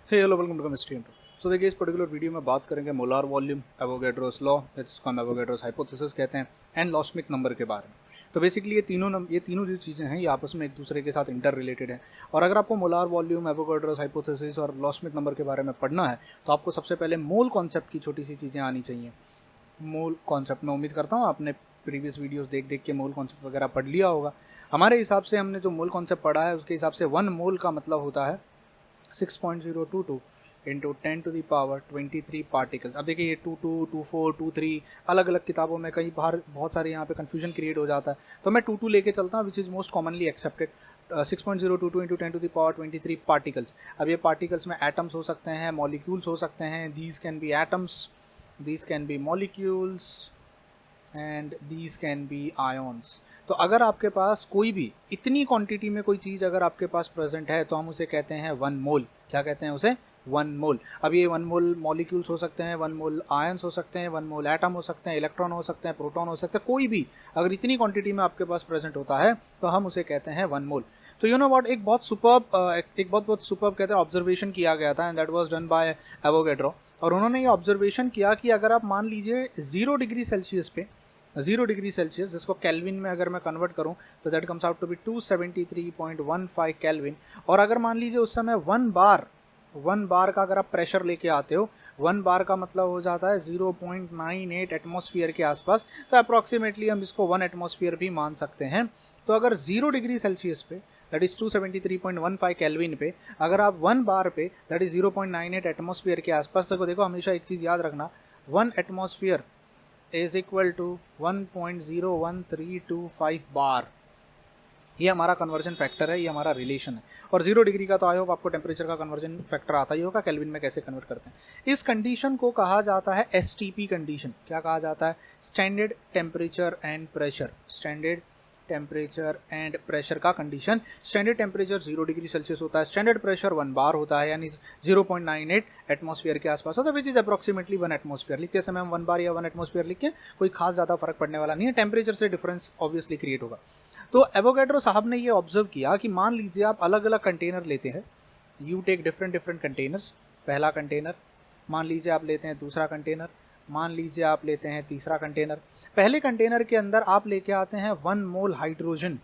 Hey hello welcome to chemistry intro. So देखिए, इस particular video में बात करेंगे मोलार वॉल्यूम, एवोगैड्रोस लॉ, जिसको हम एवोगैड्रोस हाइपोथेसिस कहते हैं, एंड लॉस्मिक नंबर के बारे में। तो बेसिकली ये तीनों जो चीज़ें हैं ये आपस में एक दूसरे के साथ इंटर रिलेटेड हैं। और अगर आपको मोलार वॉल्यूम, एवोगैड्रोस हाइपोथेसिस और लॉस्मिक नंबर के बारे में पढ़ना है तो आपको सबसे पहले मोल कॉन्सेप्ट की छोटी सी चीज़ें आनी चाहिए। मोल कॉन्सेप्ट में उम्मीद करता हूँ आपने प्रीवियस वीडियोस देख देख के मोल कॉन्सेप्ट वगैरह पढ़ लिया होगा। हमारे हिसाब से हमने जो मोल कॉन्सेप्ट पढ़ा है उसके हिसाब से 1 मोल का मतलब होता है 6.022 इंटू 10⁻23 पार्टिकल्स। अब देखिए ये 22, 24, 23 अलग अलग किताबों में कई बार बहुत सारे यहाँ पे कन्फ्यूजन क्रिएट हो जाता है, तो मैं 22 लेके चलता हूँ which is most commonly accepted. 6.022 into 10⁻23 particles. अब ये पार्टिकल्स में एटम्स हो सकते हैं, मॉलिक्यूल्स हो सकते हैं, these can be atoms, these can be molecules and these can be ions. तो अगर आपके पास कोई भी इतनी क्वांटिटी में कोई चीज़ अगर आपके पास प्रेजेंट है तो हम उसे कहते हैं 1 मोल। क्या कहते हैं उसे? 1 मोल। अब ये 1 मोल मॉलिक्यूल्स हो सकते हैं, 1 मोल आयंस हो सकते हैं, 1 मोल एटम हो सकते हैं, इलेक्ट्रॉन हो सकते हैं, प्रोटॉन हो सकते हैं, कोई भी अगर इतनी क्वांटिटी में आपके पास प्रेजेंट होता है तो हम उसे कहते हैं 1 मोल। तो यू नो व्हाट, एक बहुत सुपर्ब कहते हैं ऑब्जर्वेशन किया गया था, and that was done by Avogadro. और उन्होंने ये ऑब्जर्वेशन किया कि अगर आप मान लीजिए 0 डिग्री सेल्सियस पे, 0 डिग्री सेल्सियस जिसको केल्विन में अगर मैं कन्वर्ट करूं तो that comes out to be 273.15 kelvin. और अगर मान लीजिए उस समय 1 बार का अगर आप प्रेशर लेके आते हो, 1 बार का मतलब हो जाता है 0.98 एटमॉस्फेयर के आसपास, तो अप्रॉक्सीमेटली हम इसको 1 एटमॉस्फेयर भी मान सकते हैं। तो अगर 0 डिग्री सेल्सियस पे दैट इज़ 273.15 केल्विन पे अगर आप 1 बार पे दैट इज़ 0.98 एटमॉस्फेयर के आसपास, तो देखो हमेशा एक चीज़ याद रखना, 1 एटमॉस्फेयर इज इक्वल टू 1.01325 बार। ये हमारा कन्वर्जन फैक्टर है, ये हमारा रिलेशन है। और 0 डिग्री का तो आई होप आपको टेम्परेचर का कन्वर्जन फैक्टर आता ही होगा, केल्विन में कैसे कन्वर्ट करते हैं। इस कंडीशन को कहा जाता है एसटीपी कंडीशन। क्या कहा जाता है? Standard temperature and pressure. Standard temperature and pressure का condition. Standard temperature 0 degree Celsius होता है, स्टैंडर्ड प्रेशर 1 बार होता है, यानी 0.98 एटमॉस्फेयर के आसपास होता है, विच इज अप्रॉक्सीमेटली 1 एटमॉस्फेयर। लिखते समय हम 1 बार या 1 एटमॉस्फेयर लिख के कोई खास ज़्यादा फर्क पड़ने वाला नहीं है, टेम्परेचर से डिफरेंस ऑब्वियसली क्रिएट होगा। तो एवोगैड्रो साहब ने ये ऑब्जर्व किया कि मान लीजिए आप अलग अलग कंटेनर लेते हैं, यू टेक डिफरेंट कंटेनर्स। पहला कंटेनर मान लीजिए आप लेते हैं, दूसरा कंटेनर मान लीजिए आप लेते हैं, तीसरा कंटेनर। पहले कंटेनर के अंदर आप लेके आते हैं 1 मोल हाइड्रोजन,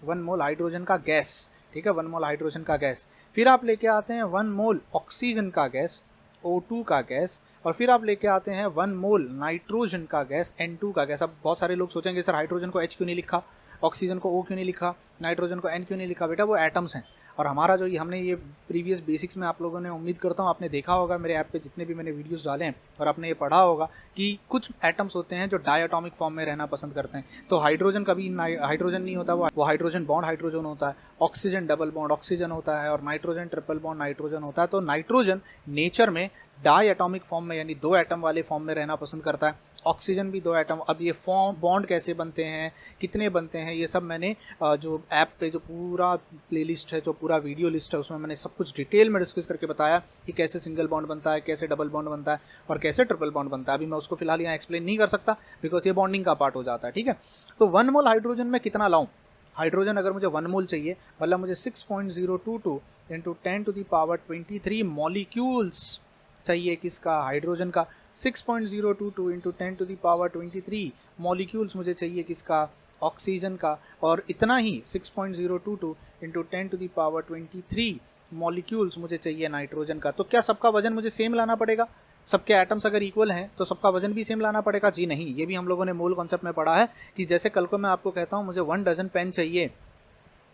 1 मोल हाइड्रोजन का गैस, ठीक है, 1 मोल हाइड्रोजन का गैस। फिर आप लेके आते हैं 1 मोल ऑक्सीजन का गैस, O2 का गैस। और फिर आप लेके आते हैं 1 मोल नाइट्रोजन का गैस, N2 का गैस। अब बहुत सारे लोग सोचेंगे सर हाइड्रोजन को H क्यों नहीं लिखा, ऑक्सीजन को O क्यों नहीं लिखा, नाइट्रोजन को N क्यों नहीं लिखा? बेटा वो एटम्स हैं। और हमारा जो ये हमने ये प्रीवियस बेसिक्स में आप लोगों ने, उम्मीद करता हूँ आपने देखा होगा मेरे ऐप पे जितने भी मैंने वीडियोस डाले हैं, और आपने ये पढ़ा होगा कि कुछ एटम्स होते हैं जो डायटोमिक फॉर्म में रहना पसंद करते हैं। तो हाइड्रोजन कभी हाइड्रोजन नहीं होता, वो हाइड्रोजन बॉन्ड हाइड्रोजन होता है, ऑक्सीजन डबल बॉन्ड ऑक्सीजन होता है, और नाइट्रोजन ट्रिपल बॉन्ड नाइट्रोजन होता है। तो नाइट्रोजन नेचर में डायटोमिक फॉर्म में यानी 2 एटम वाले फॉर्म में रहना पसंद करता है, ऑक्सीजन भी 2 एटम। अब ये फॉर्म बॉन्ड कैसे बनते हैं, कितने बनते हैं, ये सब मैंने जो ऐप पे जो पूरा प्लेलिस्ट है, जो पूरा वीडियो लिस्ट है, उसमें मैंने सब कुछ डिटेल में डिस्कस करके बताया कि कैसे सिंगल बॉन्ड बनता है, कैसे डबल बॉन्ड बनता है और कैसे ट्रिपल बॉन्ड बनता है। अभी मैं उसको फिलहाल यहाँ एक्सप्लेन नहीं कर सकता बिकॉज ये बॉन्डिंग का पार्ट हो जाता है, ठीक है। तो 1 मोल हाइड्रोजन में कितना लाऊं? हाइड्रोजन अगर मुझे 1 मोल चाहिए, मतलब मुझे 6.022 इंटू 10⁻23 मॉलिक्यूल्स चाहिए, किसका? हाइड्रोजन का। 6.022 इंटू 10⁻23 मॉलिक्यूल्स मुझे चाहिए, किसका? ऑक्सीजन का। और इतना ही 6.022 इंटू 10⁻23 मॉलिक्यूल्स मुझे चाहिए नाइट्रोजन का। तो क्या सबका वजन मुझे सेम लाना पड़ेगा? सबके एटम्स अगर इक्वल हैं तो सबका वजन भी सेम लाना पड़ेगा? जी नहीं, ये भी हम लोगों ने मोल कॉन्सेप्ट में पढ़ा है कि जैसे कल को मैं आपको कहता हूँ मुझे 1 डजन पेन चाहिए,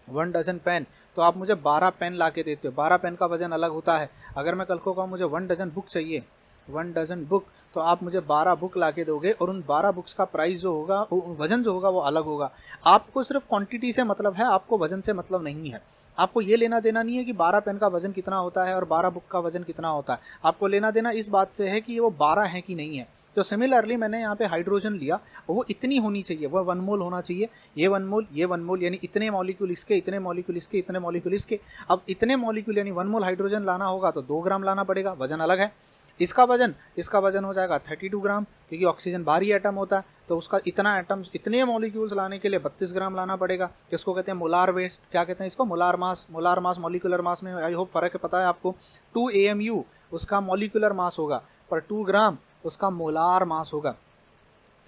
1 डजन पेन, तो आप मुझे 12 पेन ला के देते हो, 12 पेन का वजन अलग होता है। अगर मैं कल को कहूँ मुझे 1 डजन बुक चाहिए, 1 डजन बुक, तो आप मुझे 12 बुक ला के दोगे, और उन 12 बुक्स का प्राइस जो होगा, वजन जो होगा वो अलग होगा। आपको सिर्फ क्वांटिटी से मतलब है, आपको वजन से मतलब नहीं है। आपको ये लेना देना नहीं है कि 12 पेन का वजन कितना होता है और 12 बुक का वजन कितना होता है। आपको लेना देना इस बात से है कि वो 12 है कि नहीं है। तो सिमिलरली मैंने यहाँ पे हाइड्रोजन लिया, वो इतनी होनी चाहिए, वो 1 मोल होना चाहिए, ये 1 मोल, ये 1 मोल, यानी इतने मॉलिक्यूल इसके, इतने मॉलिक्यूल इसके, इतने मॉलिक्यूल इसके। अब इतने मॉलिक्यूल यानी 1 मोल हाइड्रोजन लाना होगा तो 2 ग्राम लाना पड़ेगा, वजन अलग है। इसका वजन हो जाएगा 32 ग्राम, क्योंकि ऑक्सीजन भारी एटम होता है, तो उसका इतना एटम्स, इतने मॉलिक्यूल्स लाने के लिए 32 ग्राम लाना पड़ेगा। किसको कहते हैं? Molar waste. क्या कहते हैं इसको? Molar mass. Molar mass molecular mass में आई होप फ़र्क पता है आपको। 2 AMU उसका मॉलिक्यूलर मास होगा, पर 2 ग्राम उसका मोलार मास होगा।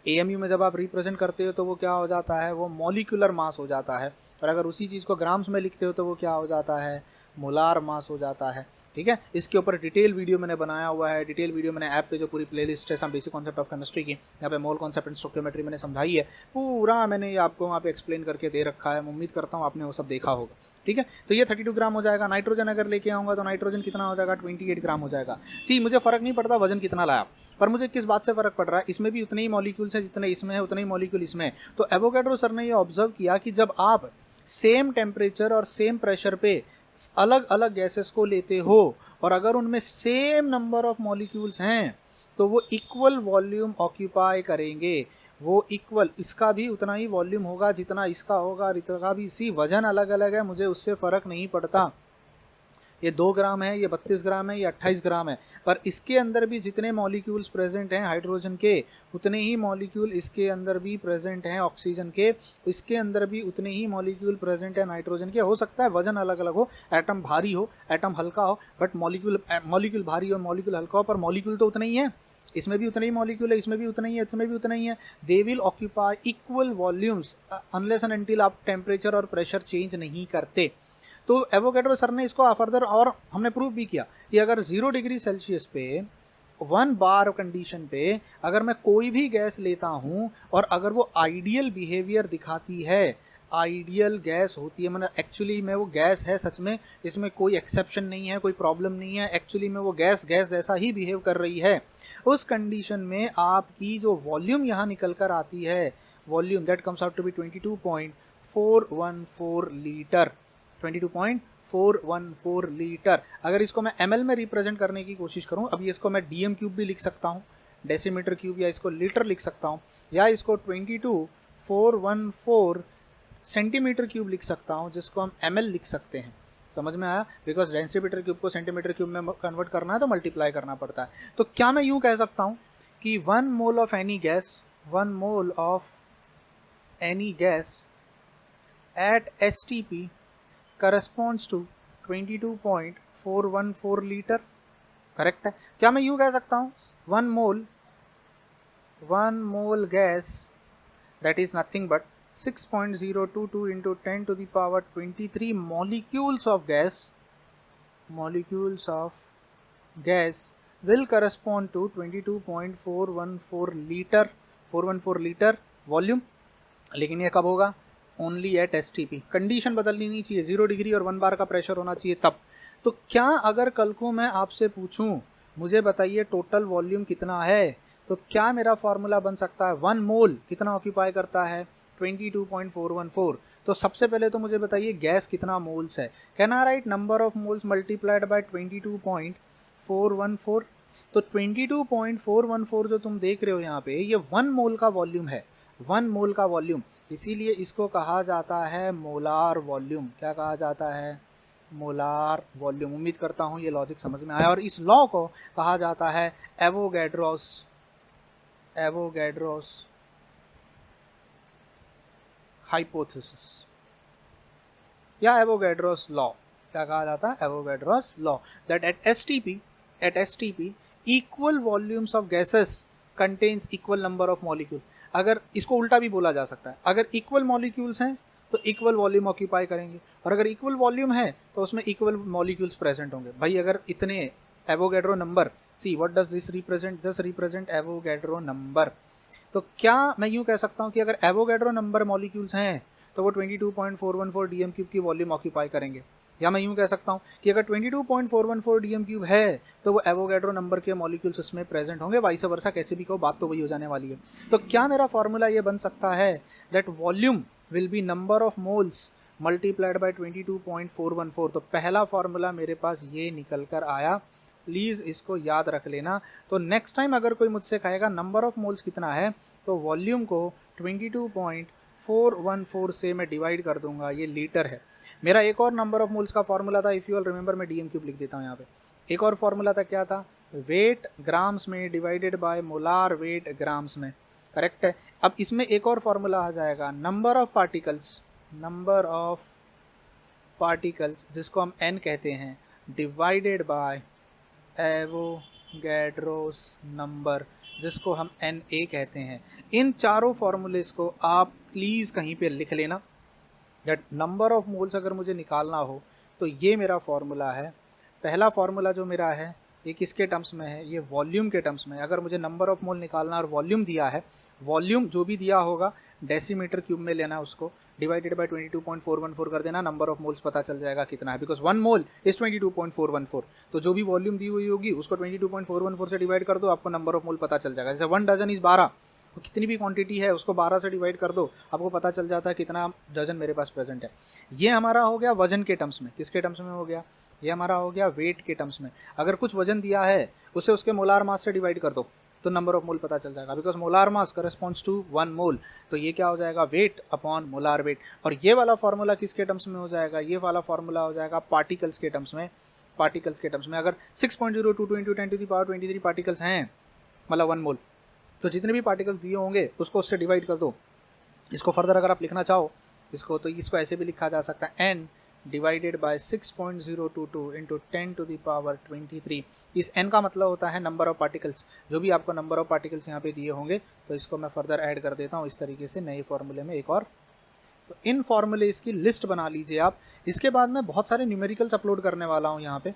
AMU में जब आप रिप्रेजेंट करते हो तो वो क्या हो जाता है? वो मॉलिक्यूलर मास हो जाता है। और अगर उसी चीज़ को ग्राम्स में लिखते हो तो वो क्या हो जाता है? मोलार मास हो जाता है। ठीक है, इसके ऊपर डिटेल वीडियो मैंने बनाया हुआ है। डिटेल वीडियो मैंने ऐप पे जो पूरी प्लेलिस्ट है, some basic concept of chemistry की, यहाँ पे मोल कॉन्सेप्ट एंड स्टोइकियोमेट्री मैंने समझाई है, पूरा मैंने ये आपको वहाँ पे एक्सप्लेन करके दे रखा है। उम्मीद करता हूँ आपने वो सब देखा होगा। ठीक है, तो ये 32 ग्राम हो जाएगा। नाइट्रोजन अगर लेके आऊँगा तो नाइट्रोजन कितना हो जाएगा? 28 ग्राम हो जाएगा। सी, मुझे फ़र्क नहीं पड़ता वजन कितना लाया, पर मुझे किस बात से फ़र्क पड़ रहा है? इसमें भी उतने ही मॉलिक्यूल्स हैं जितने इसमें है, उतने ही मॉलिक्यूल इसमें है। तो एवोगैड्रो सर ने ये ऑब्जर्व किया कि जब आप सेम टेम्परेचर और सेम प्रेशर पे अलग अलग गैसेस को लेते हो और अगर उनमें सेम नंबर ऑफ मॉलिक्यूल्स हैं तो वो इक्वल वॉल्यूम ऑक्यूपाई करेंगे। वो इक्वल, इसका भी उतना ही वॉल्यूम होगा जितना इसका होगा, और इसका भी। सी, वजन अलग अलग है, मुझे उससे फ़र्क नहीं पड़ता। ये 2 ग्राम है, ये 32 ग्राम है, ये 28 ग्राम है, पर इसके अंदर भी जितने मॉलिक्यूल्स प्रेजेंट हैं हाइड्रोजन के, उतने ही मॉलिक्यूल इसके अंदर भी प्रेजेंट हैं ऑक्सीजन के, इसके अंदर भी उतने ही मॉलिक्यूल प्रेजेंट हैं नाइट्रोजन के। हो सकता है वजन अलग अलग हो, एटम भारी हो, एटम हल्का हो, बट मॉलिक्यूल भारी हो, मॉलिक्यूल हल्का हो, पर मॉलिक्यूल तो उतने ही है। इसमें भी उतने ही मॉलिक्यूल है, इसमें भी उतना ही है, इसमें भी उतना ही है। They will occupy equal volumes unless and until आप टेम्परेचर और प्रेशर चेंज नहीं करते। तो एवोगैड्रो सर ने इसको फर्दर और हमने प्रूव भी किया कि अगर 0 डिग्री सेल्सियस पे 1 बार कंडीशन पे अगर मैं कोई भी गैस लेता हूँ और अगर वो आइडियल बिहेवियर दिखाती है, आइडियल गैस होती है, मतलब एक्चुअली में वो गैस है सच में, इसमें कोई एक्सेप्शन नहीं है, कोई प्रॉब्लम नहीं है, एक्चुअली में वो गैस जैसा ही बिहेव कर रही है, उस कंडीशन में आपकी जो वॉल्यूम यहाँ निकल कर आती है, volume that comes out to be 22.414 litre. 22.414 litre. अगर इसको मैं ml में रिप्रेजेंट करने की कोशिश करूं, अभी इसको मैं dm क्यूब भी लिख सकता हूं, डेसीमीटर क्यूब, या इसको लीटर लिख सकता हूं, या इसको 22.414 सेंटीमीटर क्यूब लिख सकता हूं, जिसको हम ml लिख सकते हैं। समझ में आया? बिकॉज डेसीमीटर क्यूब को सेंटीमीटर क्यूब में कन्वर्ट करना है तो मल्टीप्लाई करना पड़ता है। तो क्या मैं यूँ कह सकता हूँ कि 1 mole of any gas, 1 mole of any gas at STP corresponds to 22.414 litre. Correct है? क्या मैं यूँ कह सकता हूँ 1 मोल gas that is nothing but 6.022 into 10 to the power 23 molecules of gas will correspond to 22.414 litre, 414 litre volume. लेकिन ये कब होगा? Only eight STP। कंडीशन बदलनी नहीं चाहिए, 0 डिग्री और 1 बार का प्रेशर होना चाहिए तब। तो क्या अगर कल को मैं आपसे पूछूं, मुझे बताइए टोटल वॉल्यूम कितना है, तो क्या मेरा फॉर्मूला बन सकता है? 1 मोल कितना ऑक्यूपाई करता है? 22.414। तो सबसे पहले तो मुझे बताइए गैस कितना मोल्स है। Can I right number of moles multiplied by 22.414? तो 22.414 जो तुम देख रहे हो यहाँ पे, ये 1 मोल का वॉल्यूम है, 1 मोल का वॉल्यूम। इसीलिए इसको कहा जाता है मोलार वॉल्यूम। क्या कहा जाता है? Molar volume. उम्मीद करता हूँ ये लॉजिक समझ में आया। और इस लॉ को कहा जाता है एवोगैड्रोस हाइपोथेसिस या एवोगैड्रोस लॉ। क्या कहा जाता है? Avogadro's law that at STP equal volumes of gases contains equal number of molecule. अगर इसको उल्टा भी बोला जा सकता है, अगर इक्वल मॉलिक्यूल्स हैं तो इक्वल वॉल्यूम ऑक्यूपाई करेंगे, और अगर इक्वल वॉल्यूम है तो उसमें इक्वल मॉलिक्यूल्स प्रेजेंट होंगे। भाई अगर इतने Avogadro number, see what does this represent? This represent Avogadro number. तो क्या मैं यूँ कह सकता हूँ कि अगर एवोगैड्रो नंबर मॉलिक्यूल्स हैं तो वो 22.414 DM क्यूब की वॉल्यूम ऑक्यूपाई करेंगे। या मैं यूँ कह सकता हूँ कि अगर 22.414 DM क्यूब है तो वो एवोगैड्रो नंबर के मॉलिक्यूल्स उसमें प्रेजेंट होंगे, वाइस वर्सा, कैसे भी कहो, बात तो वही हो जाने वाली है। तो क्या मेरा फॉर्मूला ये बन सकता है that volume will be number of moles multiplied by 22.414? तो पहला फॉर्मूला मेरे पास ये निकल कर आया, प्लीज़ इसको याद रख लेना। तो नेक्स्ट टाइम अगर कोई मुझसे कहेगा नंबर ऑफ मोल्स कितना है, तो वॉल्यूम को 22.414 से मैं डिवाइड कर दूंगा, ये लीटर है। मेरा एक और नंबर ऑफ मोल्स का फॉर्मूला था, इफ़ यू ऑल रिमेंबर, मैं DM क्यूब लिख देता हूँ यहाँ पे। एक और फॉर्मूला था, क्या था? वेट ग्राम्स में divided by molar weight grams में, करेक्ट है। अब इसमें एक और फॉर्मूला आ जाएगा, नंबर ऑफ पार्टिकल्स जिसको हम n कहते हैं, डिवाइडेड बाय एवोगैड्रोस नंबर जिसको हम Na कहते हैं। इन चारों फॉर्मूलेस को आप प्लीज़ कहीं पे लिख लेना, दैट नंबर ऑफ मोल्स अगर मुझे निकालना हो तो ये मेरा फॉर्मूला है। पहला फॉर्मूला जो मेरा है ये किसके टर्म्स में है, ये वॉल्यूम के टर्म्स में। अगर मुझे नंबर ऑफ मोल निकालना और वॉल्यूम दिया है, वॉल्यूम जो भी दिया होगा डेसीमीटर क्यूब में लेना, उसको डिवाइडेड बाय 22.414 कर देना, नंबर ऑफ मोल्स पता चल जाएगा कितना है, बिकॉज 1 मोल इज 22.414। तो जो भी वॉल्यूम दी हुई होगी उसको 22.414 से डिवाइड कर दो, आपको नंबर ऑफ मोल पता चल जाएगा। जैसे 1 डजन इज 12, तो कितनी भी क्वांटिटी है उसको 12 से डिवाइड कर दो, आपको पता चल जाता है कितना डजन मेरे पास प्रेजेंट है। ये हमारा हो गया वजन के टर्म्स में। किसके टर्म्स में हो गया, ये हमारा हो गया वेट के टर्म्स में। अगर कुछ वजन दिया है उसे उसके मोलार मास से डिवाइड कर दो तो नंबर ऑफ मोल पता चल जाएगा, because molar mass corresponds to 1 mole. तो ये क्या हो जाएगा, वेट अपॉन मोलार वेट। और ये वाला फॉर्मूला किसके टर्म्स में हो जाएगा, ये वाला फॉर्मूला हो जाएगा पार्टिकल्स के टर्म्स में। पार्टिकल्स के टर्म्स में अगर 6.022 × 10⁻23 पार्टिकल्स हैं, मतलब 1 मोल, तो जितने भी पार्टिकल्स दिए होंगे उसको उससे डिवाइड कर दो। इसको फर्दर अगर आप लिखना चाहो इसको, तो इसको ऐसे भी लिखा जा सकता है, n डिवाइडेड बाय 6.022 × 10⁻23। इस n का मतलब होता है नंबर ऑफ पार्टिकल्स। जो भी आपको नंबर ऑफ पार्टिकल्स यहाँ पे दिए होंगे तो इसको मैं फर्दर ऐड कर देता हूँ इस तरीके से नए फॉर्मूले में एक और। तो इन फॉर्मूले इसकी लिस्ट बना लीजिए आप। इसके बाद मैं बहुत सारे न्यूमेरिकल्स अपलोड करने वाला हूँ, यहाँ पे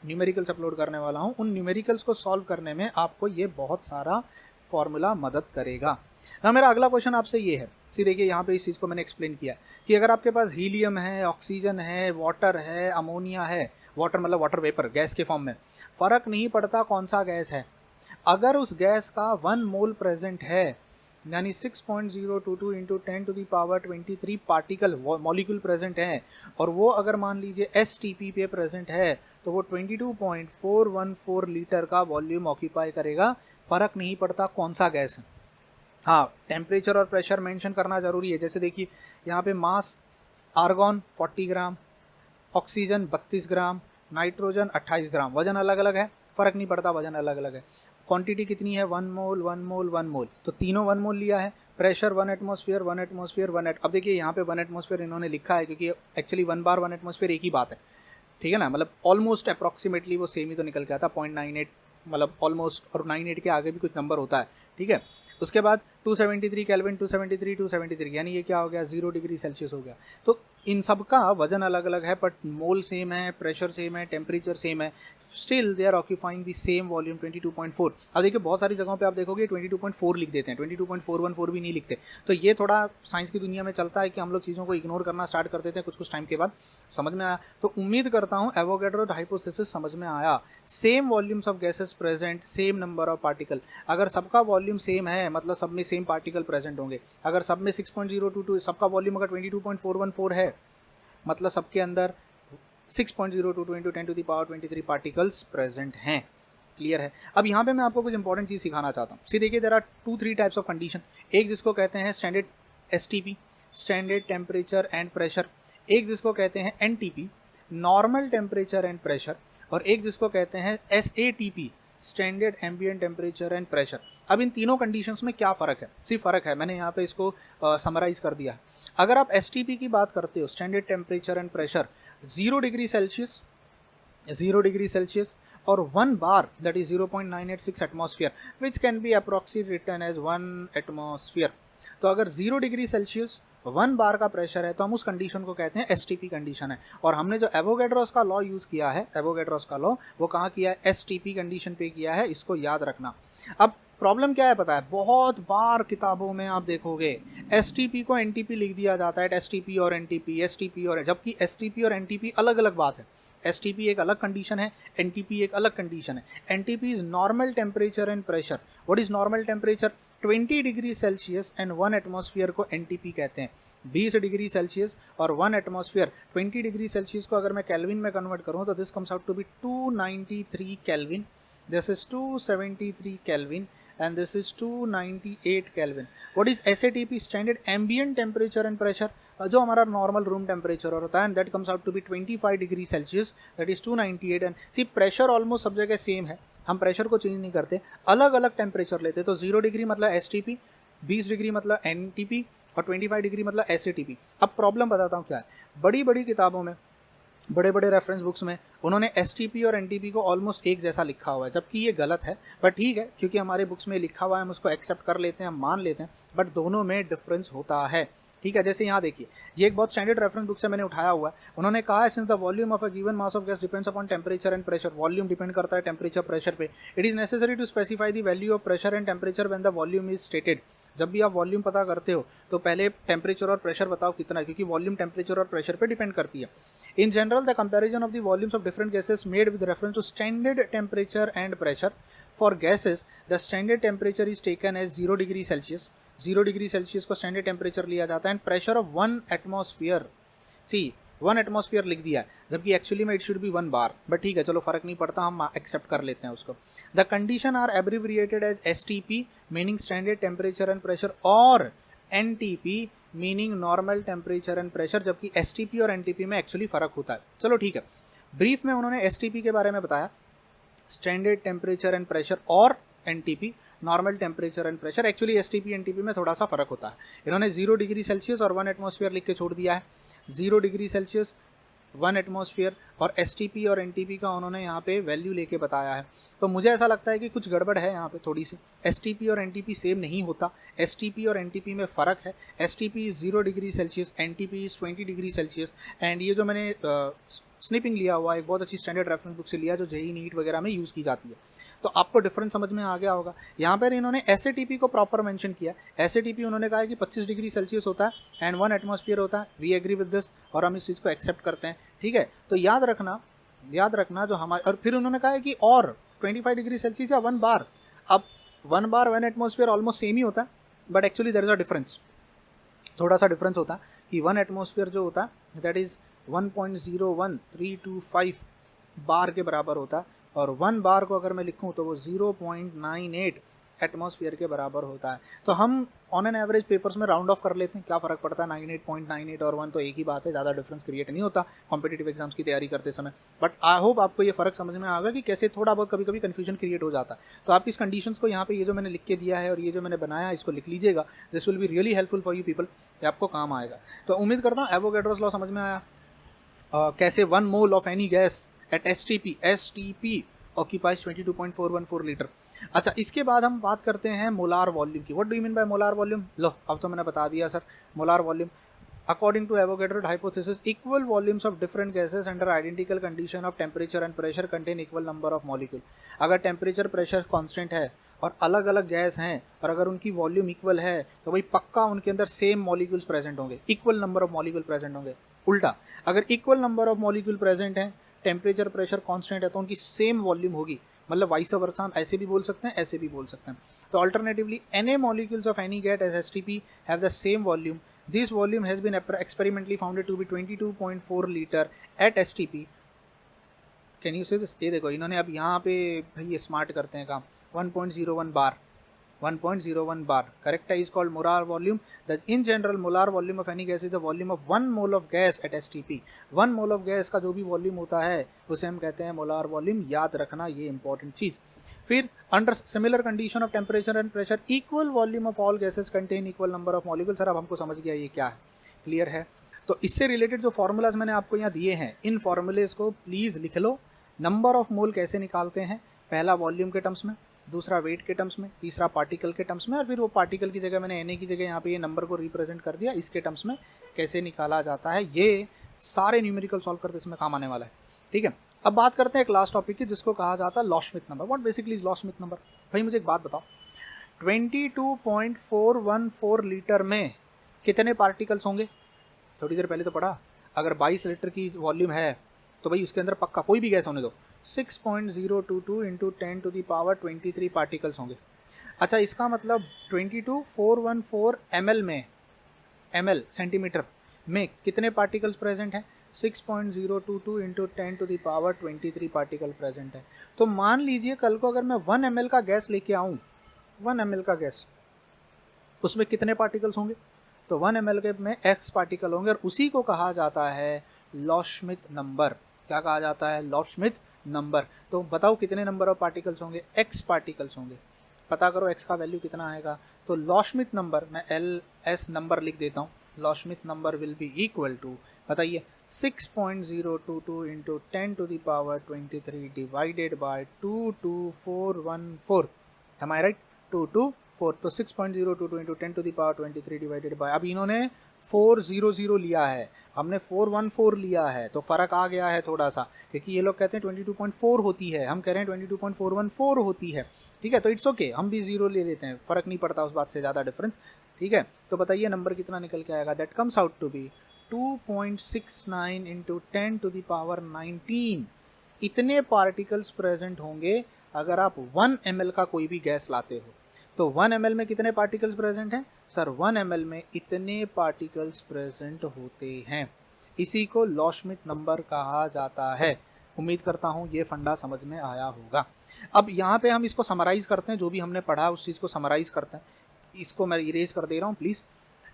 न्यूमेरिकल्स अपलोड करने वाला हूँ। उन न्यूमेरिकल्स को सॉल्व करने में आपको ये बहुत सारा फॉर्मूला मदद करेगा ना। मेरा अगला क्वेश्चन आपसे ये है, सी देखिए यहाँ पे इस चीज़ को मैंने एक्सप्लेन किया कि अगर आपके पास हीलियम है, ऑक्सीजन है, वाटर है, अमोनिया है, वाटर मतलब वाटर वेपर गैस के फॉर्म में, फ़र्क नहीं पड़ता कौन सा गैस है, अगर उस गैस का 1 मोल प्रेजेंट है, यानी 6.022 × 10⁻23 पार्टिकल मॉलिक्यूल प्रेजेंट हैं, और वो अगर मान लीजिए STP पे प्रेजेंट है, तो वो 22.414 लीटर का वॉल्यूम ऑक्यूपाई करेगा। फ़र्क नहीं पड़ता कौन सा गैस है। हाँ, टेम्परेचर और प्रेशर मेंशन करना ज़रूरी है। जैसे देखिए यहाँ पे मास, आर्गॉन 40 ग्राम, ऑक्सीजन 32 ग्राम, नाइट्रोजन 28 ग्राम, वजन अलग अलग है, फ़र्क नहीं पड़ता, वजन अलग अलग है। क्वांटिटी कितनी है, 1 मोल 1 मोल 1 मोल, तो तीनों 1 मोल लिया है। Pressure 1 atmosphere 1 atmosphere 1 at. अब देखिए यहाँ पे 1 एटमॉस्फेयर इन्होंने लिखा है क्योंकि एक्चुअली 1 बार 1 एटमॉस्फेयर एक ही बात है, ठीक है ना, मतलब ऑलमोस्ट अप्रॉक्सीमेटली वो सेम ही तो निकल के आता, 0.98 मतलब ऑलमोस्ट, और 98 के आगे भी कुछ नंबर होता है, ठीक है। उसके बाद 273 केल्विन, 273 यानी ये क्या हो गया, 0 डिग्री सेल्सियस हो गया। तो इन सब का वजन अलग अलग है, बट मोल सेम है, प्रेशर सेम है, टेम्परेचर सेम है, still they are occupying the same volume 22.4। अब देखिए बहुत सारी जगहों पे आप देखोगे 22.4 लिख देते हैं, 22.414 भी नहीं लिखते। तो ये थोड़ा साइंस की दुनिया में चलता है कि हम लोग चीज़ों को इग्नोर करना स्टार्ट कर देते हैं, कुछ टाइम के बाद समझ में आया। तो उम्मीद करता हूँ एवोगैड्रो हाइपोथेसिस समझ में आया। Same volumes of gases present, same number of particle. अगर सबका वॉल्यूम सेम है मतलब सब में सेम पार्टिकल प्रेजेंट होंगे। अगर सब में 6.022, सबका वॉल्यूम अगर 22.414 है, मतलब सबके अंदर 6.022 × 10⁻23 पार्टिकल्स प्रेजेंट हैं। क्लियर है। अब यहाँ पे मैं आपको कुछ इंपॉर्टेंट चीज़ सिखाना चाहता हूँ। सी देखिए, there are 2-3 types of condition. एक जिसको कहते हैं standard STP, standard temperature and pressure. एक जिसको कहते हैं NTP, normal temperature and pressure. और एक जिसको कहते हैं SATP, standard ambient temperature and pressure. अब इन तीनों कंडीशंस में क्या फ़र्क है, सिर्फ फ़र्क है, मैंने यहाँ पे इसको समराइज़ कर दिया है। अगर आप STP की बात करते हो, standard temperature and pressure, 0 degree Celsius और 1 bar, that is 0.986 atmosphere, which can be approximately written as 1 atmosphere. तो अगर 0 डिग्री सेल्सियस 1 बार का प्रेशर है तो हम उस कंडीशन को कहते हैं STP कंडीशन है। और हमने जो एवोगैड्रोस का लॉ यूज़ किया है, एवोगैड्रोस का लॉ, वो कहाँ किया है, STP कंडीशन पे किया है, इसको याद रखना। अब प्रॉब्लम क्या है पता है, बहुत बार किताबों में आप देखोगे STP को NTP लिख दिया जाता है, STP और NTP, STP और, जबकि STP और NTP अलग अलग बात है। STP एक अलग कंडीशन है, NTP एक अलग कंडीशन है। NTP is normal temperature and pressure. What is normal temperature, 20 degree Celsius and 1 atmosphere को NTP कहते हैं। 20 डिग्री सेल्सियस और 1 एटमॉस्फेयर, 20 डिग्री सेल्सियस को अगर मैं केल्विन में कन्वर्ट करूँ तो this comes out to be 293 kelvin, this is 273 kelvin and this is 298 Kelvin. What is SATP, standard ambient temperature and pressure, जो हमारा नॉर्मल रूम टेम्परेचर होता है, and that comes out to be 25 degree Celsius, that is 298। And see pressure almost सब जगह same है। हम pressure को change नहीं करते, अलग अलग टेम्परेचर लेते। तो 0 डिग्री मतलब STP, 20 डिग्री मतलब NTP और 25 डिग्री मतलब SATP। अब प्रॉब्लम बताता हूँ क्या है, बड़ी बड़ी किताबों में, बड़े बड़े रेफरेंस बुक्स में उन्होंने STP और NTP को ऑलमोस्ट एक जैसा लिखा हुआ है, जबकि ये गलत है। बट ठीक है, क्योंकि हमारे बुक्स में लिखा हुआ है हम उसको एक्सेप्ट कर लेते हैं, हम मान लेते हैं, बट दोनों में डिफरेंस होता है। ठीक है, जैसे यहाँ देखिए, ये एक बहुत स्टैंडर्ड रेफरेंस बुक से मैंने उठाया हुआ है। उन्होंने कहा है, since the volume of a given mass of gas depends upon temperature and pressure, volume depend करता है टेम्परेचर प्रेशर पे, it is necessary to specify the value of pressure and temperature when the volume is stated. जब भी आप volume पता करते हो तो पहले टेम्परेचर और प्रेशर बताओ कितना है, क्योंकि वॉल्यूम टेम्परेचर और प्रेशर पे डिपेंड करती है। In general the comparison of the volumes of different gases made with reference to standard temperature and pressure. For gases the standard temperature is taken as 0 degree Celsius, 0 degree Celsius को standard temperature लिया जाता है, and pressure of 1 atmosphere, see 1 atmosphere लिख दिया है, जबकि actually में it should be 1 bar, but ठीक है, चलो फर्क नहीं पड़ता, हम एक्सेप्ट कर लेते हैं उसको। The condition are abbreviated as STP meaning standard temperature and pressure, और NTP meaning normal temperature and pressure, जबकि STP और NTP में एक्चुअली फ़र्क होता है। चलो ठीक है, ब्रीफ में उन्होंने STP के बारे में बताया, स्टैंडर्ड टेम्परेचर एंड प्रेशर, और NTP normal temperature and pressure. Actually STP NTP में थोड़ा सा फ़र्क होता है। इन्होंने 0 डिग्री सेल्सियस और 1 एटमॉस्फेयर लिख के छोड़ दिया है, 0 डिग्री सेल्सियस 1 एटमॉस्फेयर, और STP और NTP का उन्होंने यहाँ पे वैल्यू लेके बताया है। तो मुझे ऐसा लगता है कि कुछ गड़बड़ है यहाँ पे थोड़ी सी, STP और NTP सेम नहीं होता, STP और NTP में फ़र्क है। STP is 0 degree Celsius, NTP is 20 degree Celsius. And ये जो मैंने स्निपिंग लिया हुआ है, एक बहुत अच्छी स्टैंडर्ड रेफरेंस बुक से लिया, जो JEE नीट वगैरह में यूज़ की जाती है, तो आपको डिफरेंस समझ में आ गया होगा। यहाँ पर इन्होंने SATP को प्रॉपर मेंशन किया। SATP उन्होंने कहा है कि 25 डिग्री सेल्सियस होता है एंड 1 एटमॉस्फेयर होता है। वी एग्री विद दिस, और हम इस चीज़ को एक्सेप्ट करते हैं। ठीक है, तो याद रखना जो हमारे, और फिर उन्होंने कहा है कि और 25 डिग्री सेल्सियस या 1 बार। अब 1 बार 1 एटमॉस्फेयर ऑलमोस्ट सेम ही होता है, but actually there is a difference, थोड़ा सा डिफरेंस होता है कि 1 एटमॉस्फेयर जो होता है दैट इज़ 1.01325 बार के बराबर होता है, और 1 बार को अगर मैं लिखूं तो वो 0.98 एटमॉस्फेयर के बराबर होता है। तो हम ऑन एन एवरेज पेपर्स में राउंड ऑफ कर लेते हैं, क्या फ़र्क पड़ता है, 98.98 और 1 तो एक ही बात है, ज़्यादा डिफरेंस क्रिएट नहीं होता कॉम्पिटिटिव एग्जाम्स की तैयारी करते समय। बट आई होप आपको ये फ़र्क समझ में आएगा कि कैसे थोड़ा बहुत कभी कभी कन्फ्यूजन क्रिएट हो जाता है। तो आप इस कंडीशंस को यहाँ पे, ये जो मैंने लिख के दिया है और ये जो मैंने बनाया, इसको लिख लीजिएगा, this will be really helpful for you people, ये आपको काम आएगा। तो उम्मीद करता हूँ एवोगैड्रोस लॉ समझ में आया। कैसे 1 mole of any gas at STP occupies 22.414 litre. अच्छा, इसके बाद हम बात करते हैं मोलार वॉल्यूम की। What do you mean by molar volume? लो, अब तो मैंने बता दिया sir. Molar volume according to Avogadro hypothesis, equal volumes of different gases under identical condition of temperature and pressure contain equal number of molecule. अगर temperature pressure constant है और अलग अलग गैस हैं, और अगर उनकी वॉल्यूम इक्वल है, तो भाई पक्का उनके अंदर सेम मॉलिक्यूल्स प्रेजेंट होंगे, equal number of molecule present होंगे। उल्टा, अगर equal number of molecule present है, टेम्परेचर प्रेशर कांस्टेंट है, तो उनकी सेम वॉल्यूम होगी। मतलब वाइस वर्सा, हम ऐसे भी बोल सकते हैं, ऐसे भी बोल सकते हैं। तो alternatively any molecules of any gas as STP have the same volume. This volume has been experimentally founded to be 22.4 litre at STP। Can you say this? ये देखो, इन्होंने अब यहाँ पे भाई ये स्मार्ट करते हैं काम, 1.01 बार, 1.01 बार करेक्ट है, is called molar volume. The in general molar volume of any gas is the volume of 1 mole of gas at STP। 1 mole of gas का जो भी वॉल्यूम होता है उसे हम कहते हैं मोलार वॉल्यूम। याद रखना ये इंपॉर्टेंट चीज़। फिर under similar condition of temperature and pressure, equal volume of all gases contain equal number of molecule. Sir अब हमको समझ गया ये क्या है, क्लियर है। तो इससे रिलेटेड जो फॉर्मूलाज मैंने आपको यहाँ दिए हैं, इन फॉर्मूलेज को प्लीज़ लिख लो। नंबर ऑफ मोल कैसे निकालते हैं, पहला वॉल्यूम के टर्म्स में, दूसरा वेट के टर्म्स में, तीसरा पार्टिकल के टर्म्स में, और फिर वो पार्टिकल की जगह मैंने Na की जगह यहाँ पे ये नंबर को रिप्रेजेंट कर दिया, इसके टर्म्स में कैसे निकाला जाता है। ये सारे न्यूमेरिकल सॉल्व करते इसमें काम आने वाला है। ठीक है, अब बात करते हैं एक लास्ट टॉपिक की, जिसको कहा जाता है Loschmidt number. What basically is law-Smith number? भाई मुझे एक बात बताओ, 22.414 लीटर में कितने पार्टिकल्स होंगे? थोड़ी देर पहले तो पढ़ा, अगर 22 लीटर की वॉल्यूम है तो भाई उसके अंदर पक्का कोई भी गैस होने दो, 6.022 into 10 to the power 23 particles होंगे। अच्छा, इसका मतलब 22.414 ml में, ml सेंटीमीटर में कितने पार्टिकल्स प्रेजेंट हैं? 6.022 into 10 to the power 23 particle present है। तो मान लीजिए कल को अगर मैं 1 ml का गैस लेके आऊँ, 1 ml का गैस, उसमें कितने पार्टिकल्स होंगे? तो 1 ml के में x पार्टिकल होंगे, और उसी को कहा जाता है लॉ-स्मिथ नंबर। क्या कहा जाता है? Loschmidt number. तो बताओ कितने नंबर ऑफ पार्टिकल्स होंगे, x पार्टिकल्स होंगे। पता करो x का वैल्यू कितना आएगा। तो लॉशमिथ नंबर, मैं LS नंबर लिख देता हूँ, Loschmidt number will be equal to, बताइए 6.022 into 10⁻23 divided by 22414, am I right, 224। तो 6.022 इंटू 10⁻23 डिवाइडेड बाय, अब इन्होंने 400 लिया है, हमने 414 लिया है, तो फ़र्क आ गया है थोड़ा सा, क्योंकि ये लोग कहते हैं 22.4 होती है, हम कह रहे हैं 22.414 होती है। ठीक है, तो इट्स ओके, हम भी ज़ीरो ले लेते हैं, फ़र्क नहीं पड़ता उस बात से ज़्यादा डिफरेंस। ठीक है, तो बताइए नंबर कितना निकल के आएगा। That comes out to be 2.69 into 10⁻19। इतने पार्टिकल्स प्रेजेंट होंगे अगर आप 1 ml का कोई भी गैस लाते हो। तो 1 ml में कितने पार्टिकल्स प्रेजेंट हैं सर? 1 ml में इतने पार्टिकल्स प्रेजेंट होते हैं। इसी को लॉशमिथ नंबर कहा जाता है। उम्मीद करता हूँ ये फंडा समझ में आया होगा। अब यहाँ पे हम इसको समराइज़ करते हैं, जो भी हमने पढ़ा उस चीज़ को समराइज़ करते हैं। इसको मैं इरेज कर दे रहा हूँ प्लीज़,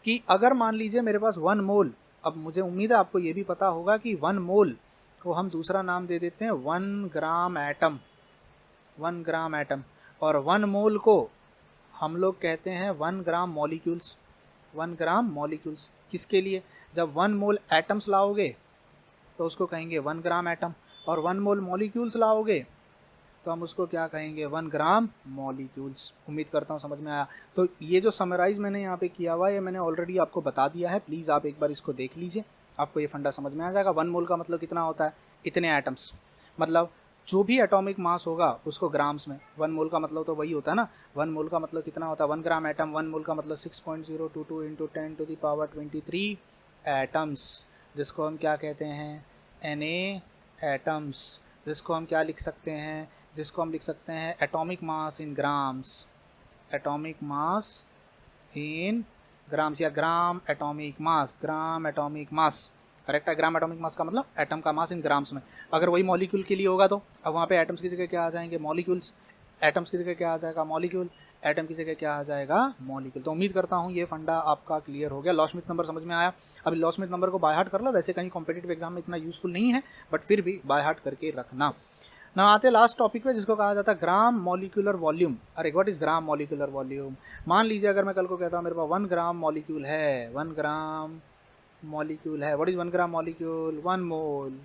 कि अगर मान लीजिए मेरे पास 1 मोल, अब मुझे उम्मीद है आपको ये भी पता होगा कि 1 मोल को हम दूसरा नाम दे देते हैं 1 ग्राम एटम, 1 ग्राम एटम, और 1 मोल को हम लोग कहते हैं 1 ग्राम मॉलिक्यूल्स, 1 ग्राम मॉलिक्यूल्स। किसके लिए? जब 1 मोल एटम्स लाओगे तो उसको कहेंगे 1 ग्राम एटम, और 1 मोल मॉलिक्यूल्स लाओगे तो हम उसको क्या कहेंगे? 1 ग्राम मॉलिक्यूल्स। उम्मीद करता हूँ समझ में आया। तो ये जो समराइज़ मैंने यहाँ पे किया हुआ है, ये मैंने ऑलरेडी आपको बता दिया है, प्लीज़ आप एक बार इसको देख लीजिए, आपको ये फंडा समझ में आ जाएगा। 1 मोल का मतलब कितना होता है? इतने एटम्स, मतलब जो भी एटॉमिक मास होगा उसको ग्राम्स में, 1 मोल का मतलब तो वही होता है ना। 1 मोल का मतलब कितना होता है? 1 ग्राम एटम। 1 मोल का मतलब 6.022 इंटू 10⁻23 एटम्स, जिसको हम क्या कहते हैं? Na एटम्स, जिसको हम क्या लिख सकते हैं? जिसको हम लिख सकते हैं atomic mass in grams, atomic mass in grams, या gram atomic mass, gram atomic mass, correct है। ग्राम एटॉमिक मास का मतलब एटम का मास इन ग्राम्स में। अगर वही मॉलिक्यूल के लिए होगा तो अब वहाँ पे एटम्स की जगह क्या आ जाएंगे? मॉलिक्यूल्स। एटम्स की जगह क्या आ जाएगा? मॉलिक्यूल। एटम की जगह क्या आ जाएगा? मॉलिक्यूल। तो उम्मीद करता हूँ ये फंडा आपका क्लियर हो गया। लॉशमिथ नंबर समझ में आया। अब लॉशमिथ नंबर को बाय हार्ट कर लो, वैसे कहीं कॉम्पिटिटिव एग्जाम में इतना यूजफुल नहीं है, बट फिर भी बाय हार्ट करके रखना। ना आते लास्ट टॉपिक पे, जिसको कहा जाता है ग्राम मॉलिक्यूलर वॉल्यूम। अरे what is gram molecular volume? मान लीजिए अगर मैं कल को कहता हूँ मेरे पास 1 ग्राम मॉलिक्यूल है, 1 ग्राम मॉलिक्यूल है। What is 1 gram molecule? 1 mole.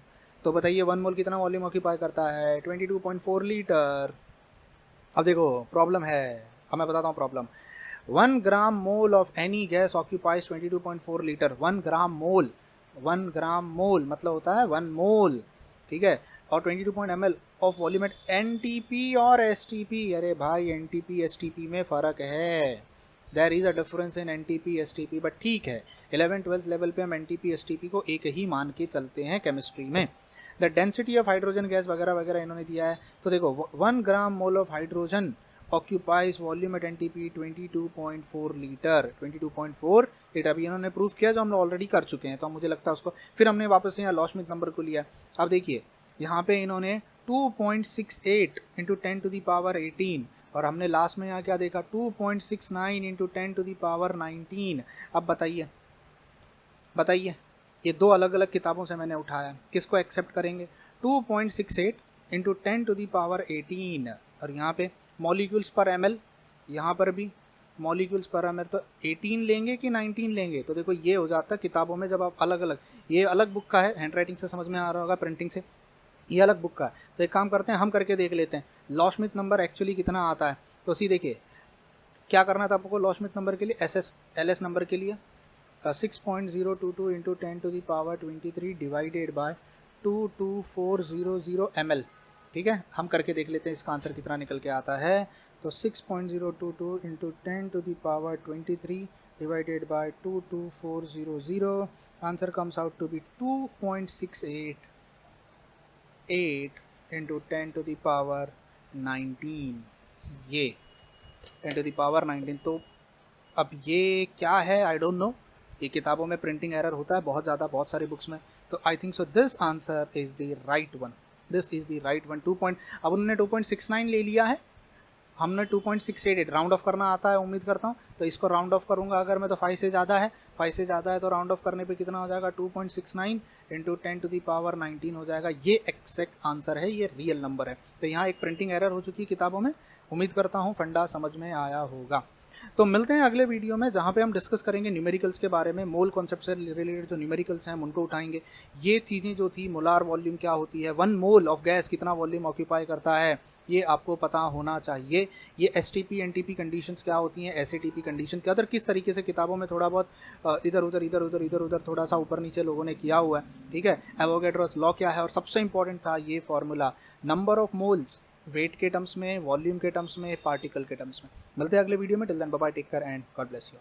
तो बताइए 1 मोल कितना वॉल्यूम ऑक्यूपाई करता है? 22.4 लीटर। अब देखो प्रॉब्लम है, अब मैं बताता हूँ problem. 1 gram mole of any gas occupies 22.4 litre. 1 gram mole, 1 gram मोल मतलब होता है 1 मोल, ठीक है। और 22 ml of volume at NTP और STP। अरे भाई NTP STP में फ़र्क है, there is a difference in NTP STP, but ठीक है 11th-12th लेवल पे हम NTP STP को एक ही मान के चलते हैं केमिस्ट्री में। The density of hydrogen gas वगैरह वगैरह इन्होंने दिया है। तो देखो 1 gram mole of hydrogen occupies volume at NTP 22.4 litre, 22.4 litre. अभी इन्होंने प्रूव किया जो हम ऑलरेडी कर चुके हैं, तो मुझे लगता है उसको फिर हमने वापस से यहाँ लॉशमिथ नंबर को लिया। अब देखिए यहाँ पे इन्होंने 2.68 इंटू 10⁻18, और हमने लास्ट में यहाँ क्या देखा? 2.69 इंटू 10⁻19। अब बताइए बताइए, ये दो अलग अलग किताबों से मैंने उठाया, किसको एक्सेप्ट करेंगे? 2.68 इंटू 10⁻18, और यहाँ पे मॉलिक्यूल्स पर ml, यहाँ पर भी मॉलिक्यूल्स पर ml, तो 18 लेंगे कि 19 लेंगे? तो देखो ये हो जाता है किताबों में जब आप अलग अलग, ये अलग बुक का है, हैंडराइटिंग से समझ में आ रहा होगा, प्रिंटिंग से, ये अलग बुक का है। तो एक काम करते हैं, हम करके देख लेते हैं लॉशमिथ नंबर एक्चुअली कितना आता है। तो सी देखिए क्या करना था आपको लॉशमिथ नंबर के लिए, LS नंबर के लिए 6.022 इंटू 10⁻23 डिवाइडेड बाय 22400 ml, ठीक है। हम करके देख लेते हैं इसका आंसर कितना निकल के आता है। तो 6.022 into 10⁻23 divided by 22400, answer comes out to be 2.68 into 10⁻19, ये 10⁻19। तो अब ये क्या है? आई डोंट नो, ये किताबों में प्रिंटिंग एरर होता है बहुत ज़्यादा, बहुत सारे बुक्स में। तो I think so this answer is the right one, this is the right one. अब उन्होंने 2.69 ले लिया है, हमने 2.688 राउंड ऑफ करना आता है उम्मीद करता हूँ, तो इसको राउंड ऑफ करूँगा अगर मैं तो 5 से ज़्यादा है, 5 से ज़्यादा है तो राउंड ऑफ करने पे कितना हो जाएगा 2.69 इंटू 10⁻19 हो जाएगा। ये एक्जैक्ट आंसर है, ये रियल नंबर है। तो यहाँ एक प्रिंटिंग एरर हो चुकी है किताबों में। उम्मीद करता हूँ फंडा समझ में आया होगा। तो मिलते हैं अगले वीडियो में जहाँ पे हम डिस्कस करेंगे न्यूमेरिकल्स के बारे में। मोल कॉन्सेप्ट से रिलेटेड जो न्यूमेरिकल्स हैं हम उनको उठाएंगे। ये चीज़ें जो थी, मोलार वॉल्यूम क्या होती है, 1 मोल ऑफ गैस कितना वॉल्यूम ऑक्यूपाई करता है, ये आपको पता होना चाहिए। ये एसटीपी एनटीपी कंडीशंस क्या होती हैं, एसएटीपी कंडीशन क्या, किस तरीके से किताबों में थोड़ा बहुत इधर उधर थोड़ा सा ऊपर नीचे लोगों ने किया हुआ है, ठीक है। एवोगैड्रोस लॉ क्या है, और सबसे इंपॉर्टेंट था ये formula, number of moles weight के टर्म्स में, वॉल्यूम के टर्म्स में, पार्टिकल के टर्म्स में। मिलते हैं अगले वीडियो में। Till then bye bye, take care and God bless you.